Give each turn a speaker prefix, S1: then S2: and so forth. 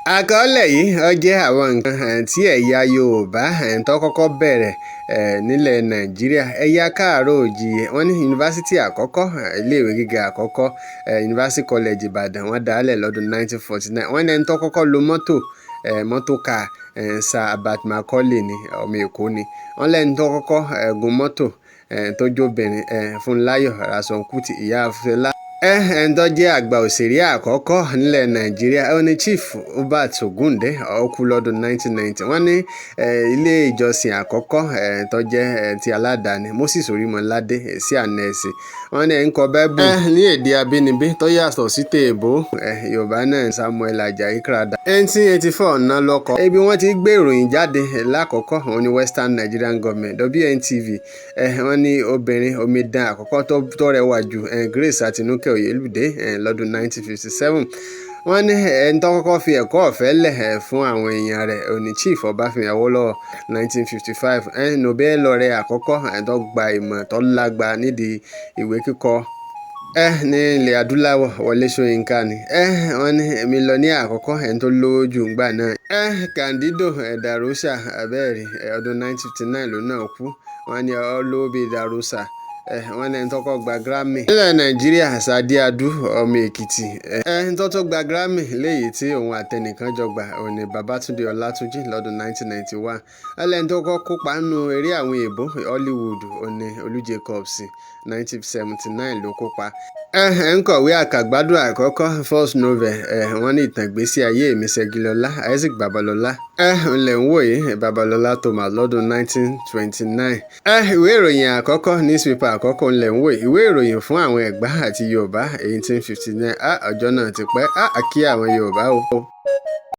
S1: Àkọọ́lẹ̀ yìí ó jẹ́ àwọn nǹkan tí ẹ̀yà Yorùbá tó kọ́kọ́ bẹ̀rẹ̀ nílẹ̀ Nàìjíríà. Ẹ̀yà káàárọ̀ oòjíire wọ́n ní yunifásítì àkọ́kọ́, iléèwé gíga àkọ́kọ́, University College Ìbàdàn wọ́n dá a lẹ̀ lọ́dún 1949. Wọ́n ní ẹni tó kọ́kọ́ lo mọ́tò káà Sir Herbert Macaulay ní ọmọ Èkó ni. Wọ́n lẹ́ni tó kọ́kọ́ gun mọ́tò tó jóbìnrin Fúnláyọ̀ Ransome-Kuti ìyá Fẹlá. Ẹni tó jẹ́ àgbà òṣèré àkọ́kọ́ nílẹ̀ Nàìjíríà ó ní Chief Hubert Ògúndé ó kú lọ́dún 1990. Wọ́n ní ilé ìjọsìn àkọ́kọ́ tó jẹ́ ti aládàáni Moses Orímọládé sí ànẹ́sì. Wọ́n ní ẹ̀ ń kọ Báíbù ní èdè abínibí tó yàtọ̀ sí tèèbó Yorùbá náà Samuel Ajayi Crowther. 1984 náà lọ́kọ̀. Ibi wọ́n ti gbé ìròyìn jáde lákọ̀ọ́kọ́ òun ní Western Nigerian Government WNTV. Wọ́n ní obìnrin omidan àkọ́kọ́ tó rẹwà jù Grace Àtinúkẹ́ Oyèlúdé lọ́dún 1957. Wọ́n ní ẹni tó kọ́kọ́ fi ẹ̀kọ́ ọ̀fẹ́ lẹ̀ fún àwọn èèyàn rẹ̀ òní Chief Ọbáfẹ́mi Awólọ́wọ̀ 1955. Nobel laureate àkọ́kọ́ tó gba ìmọ̀ tó lágbá nídìí ìwé kíkọ ní ilẹ̀ adúláwọ̀ Wọlé Ṣóyínká ni. Wọ́n ní mílíọ̀nìyà àkọ́kọ́ ẹni tó lówó jù ńgbà náà. Candido Darosa abẹ́rẹ́ ọdún 1959 ló náà kú. Wọ́n ní olówó bíi Darosa. Wọ́n ní ẹni tó kọ́ gba Grammy nílẹ̀ Nàìjíríà Sàdí Adú ọmọ Èkìtì. Ẹni tó gba Grammy léyìí tí òun àtẹnìkan jọ gbà òun ní Babátúndé Ọlátúnjí lọ́dún 1991. ẹlẹ́ni tó kọ́ kópa nínú eré àwọn èèbó Hollywood òun ní Olú Jacobs 1979 ló kópa. Nkọ̀wé àkàgbádùn àkọ́kọ́ first novel wọ́n ní ìtàn ìgbésí ayé Ìmísẹ́gilọ́lá Isaac Babalọ́lá. Ńlẹ̀ ń wòye Babalọ́lá Thomas lọ́dún 1929. Ìwé ìròyìn àkọ́kọ́ newspaper àkọ́kọ́ ńlẹ̀ ń wòye. Ìwé ìròyìn fún àwọn Ẹ̀gbá àti Yorùbá 1859. Ọjọ́ náà ti pẹ́. Kí àwọn Yorùbá o.